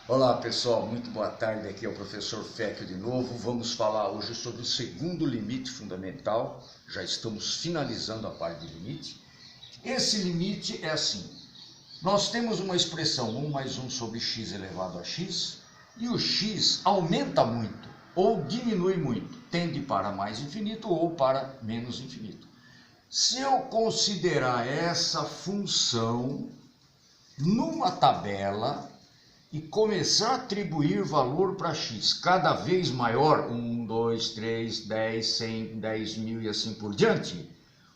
Olá pessoal, muito boa tarde, aqui é o professor Fecchio de novo. Vamos falar hoje sobre o segundo limite fundamental, já estamos finalizando a parte de limite. Esse limite é assim, nós temos uma expressão 1 mais 1 sobre x elevado a x, e o x aumenta muito ou diminui muito, tende para mais infinito ou para menos infinito. Se eu considerar essa função numa tabela e começar a atribuir valor para x cada vez maior, 1, 2, 3, 10, 100, 10.000 e assim por diante,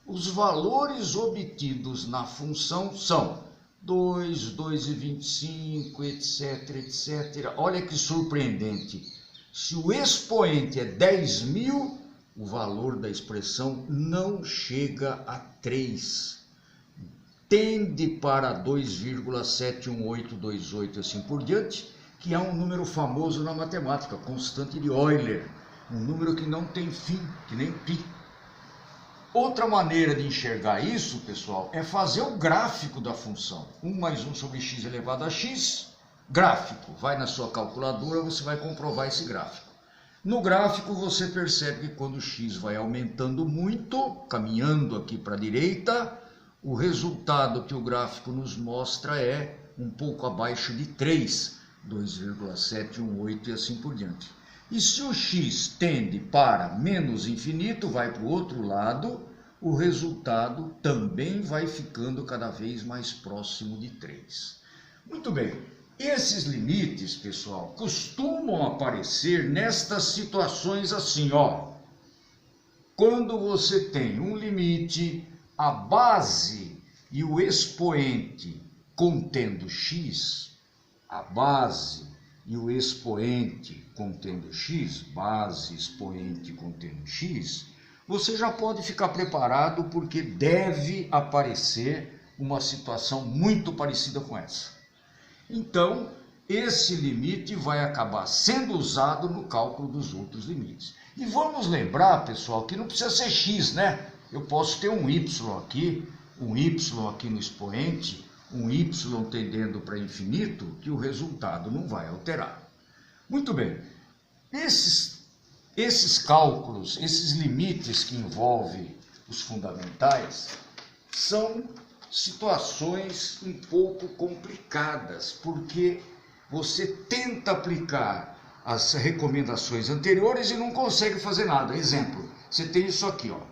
os valores obtidos na função são 2, 2,25, etc, etc. Olha que surpreendente. Se o expoente é 10.000, o valor da expressão não chega a 3. Tende para 2,71828 e assim por diante, que é um número famoso na matemática, constante de Euler, um número que não tem fim, que nem π. Outra maneira de enxergar isso, pessoal, é fazer o gráfico da função. 1 mais 1 sobre x elevado a x, gráfico. Vai na sua calculadora, você vai comprovar esse gráfico. No gráfico você percebe que quando o x vai aumentando muito, caminhando aqui para a direita, o resultado que o gráfico nos mostra é um pouco abaixo de 3, 2,718 e assim por diante. E se o x tende para menos infinito, vai para o outro lado, o resultado também vai ficando cada vez mais próximo de 3. Muito bem, esses limites, pessoal, costumam aparecer nestas situações assim, ó. Quando você tem um limite, a base e o expoente contendo x, a base e o expoente contendo x, base, expoente contendo x, você já pode ficar preparado porque deve aparecer uma situação muito parecida com essa. Então, esse limite vai acabar sendo usado no cálculo dos outros limites. E vamos lembrar, pessoal, que não precisa ser x, né? Eu posso ter um y aqui no expoente, um y tendendo para infinito, que o resultado não vai alterar. Muito bem, esses cálculos, esses limites que envolvem os fundamentais, são situações um pouco complicadas, porque você tenta aplicar as recomendações anteriores e não consegue fazer nada. Exemplo, você tem isso aqui, ó.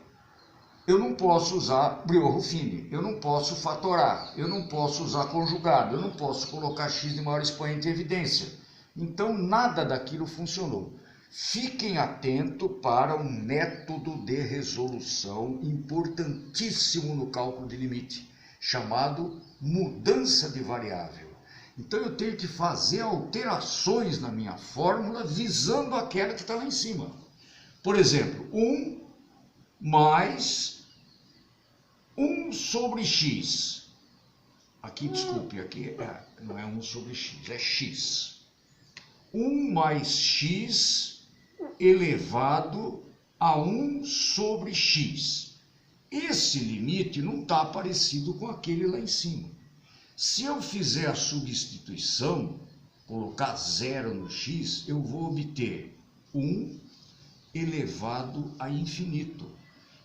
Eu não posso usar Briones-Ruffini, eu não posso fatorar, eu não posso usar conjugado, eu não posso colocar x de maior expoente em evidência. Então, nada daquilo funcionou. Fiquem atentos para um método de resolução importantíssimo no cálculo de limite, chamado mudança de variável. Então, eu tenho que fazer alterações na minha fórmula visando aquela que está lá em cima. Por exemplo, 1 mais 1 sobre x. Aqui, desculpe, aqui não é 1 sobre x, é x. 1 mais x elevado a 1 sobre x. Esse limite não está parecido com aquele lá em cima. Se eu fizer a substituição, colocar 0 no x, eu vou obter 1 elevado a infinito.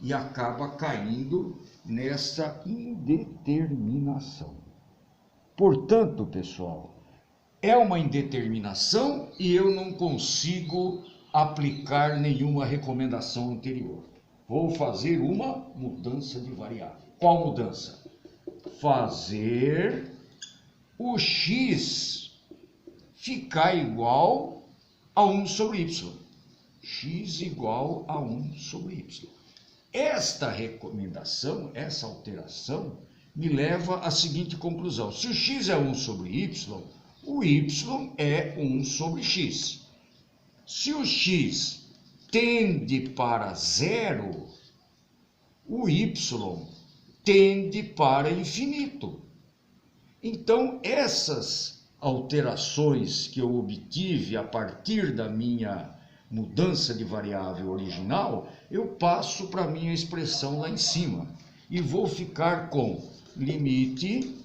E acaba caindo nessa indeterminação. Portanto, pessoal, é uma indeterminação e eu não consigo aplicar nenhuma recomendação anterior. Vou fazer uma mudança de variável. Qual mudança? Fazer o x ficar igual a 1 sobre y. X igual a 1 sobre y. Esta recomendação, essa alteração, me leva à seguinte conclusão. Se o x é 1 sobre y, o y é 1 sobre x. Se o x tende para 0, o y tende para infinito. Então, essas alterações que eu obtive a partir da minha mudança de variável original, eu passo para a minha expressão lá em cima. E vou ficar com limite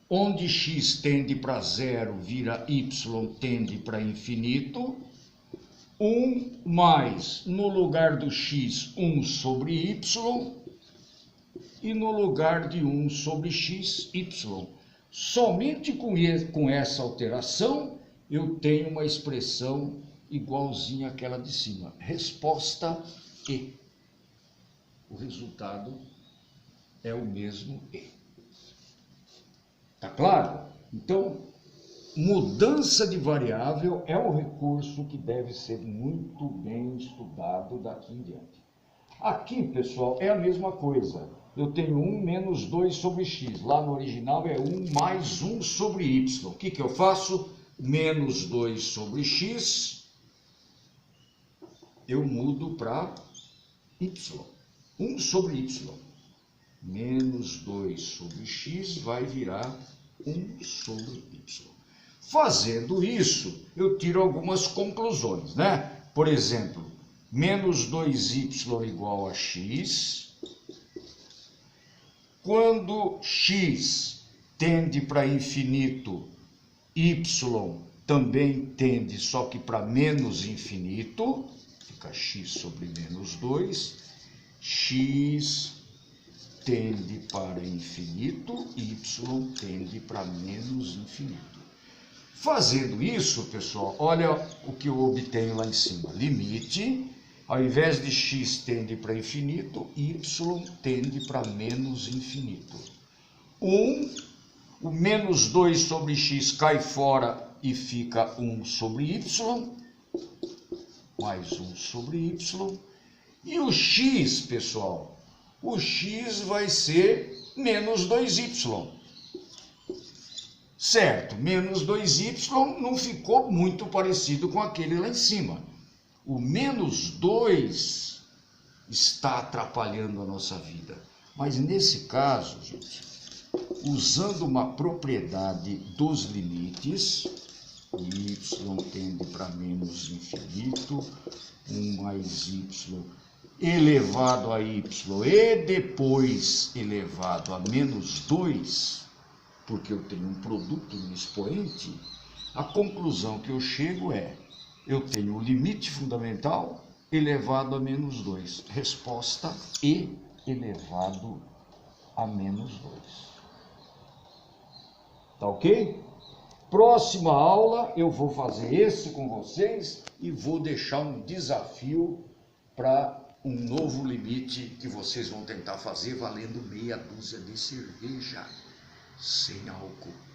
onde x tende para zero, vira y tende para infinito. 1 mais, no lugar do x, 1 sobre y, e no lugar de 1 sobre x, y. Somente com essa alteração, eu tenho uma expressão igualzinha àquela de cima. Resposta E. O resultado é o mesmo E. Tá claro? Então, mudança de variável é um recurso que deve ser muito bem estudado daqui em diante. Aqui, pessoal, é a mesma coisa. Eu tenho 1 menos 2 sobre x. Lá no original é 1 mais 1 sobre y. O que eu faço? Menos 2 sobre x, eu mudo para y. 1 sobre y. Menos 2 sobre x vai virar 1 sobre y. Fazendo isso, eu tiro algumas conclusões, né? Por exemplo, menos 2y igual a x. Quando x tende para infinito, y também tende, só que para menos infinito. Fica x sobre menos 2. X tende para infinito, y tende para menos infinito. Fazendo isso, pessoal, olha o que eu obtenho lá em cima. Limite, ao invés de x tende para infinito, y tende para menos infinito. O menos 2 sobre x cai fora e fica 1 sobre y, mais 1 sobre y. E o x, pessoal, o x vai ser menos 2y. Certo, menos 2y não ficou muito parecido com aquele lá em cima. O menos 2 está atrapalhando a nossa vida. Mas nesse caso, gente, usando uma propriedade dos limites, y tende para menos infinito, 1 mais y elevado a y e depois elevado a menos 2, porque eu tenho um produto no expoente, a conclusão que eu chego é, eu tenho o limite fundamental elevado a menos 2. Resposta E elevado a menos 2. Tá ok? Próxima aula eu vou fazer esse com vocês e vou deixar um desafio para um novo limite que vocês vão tentar fazer valendo meia dúzia de cerveja sem álcool.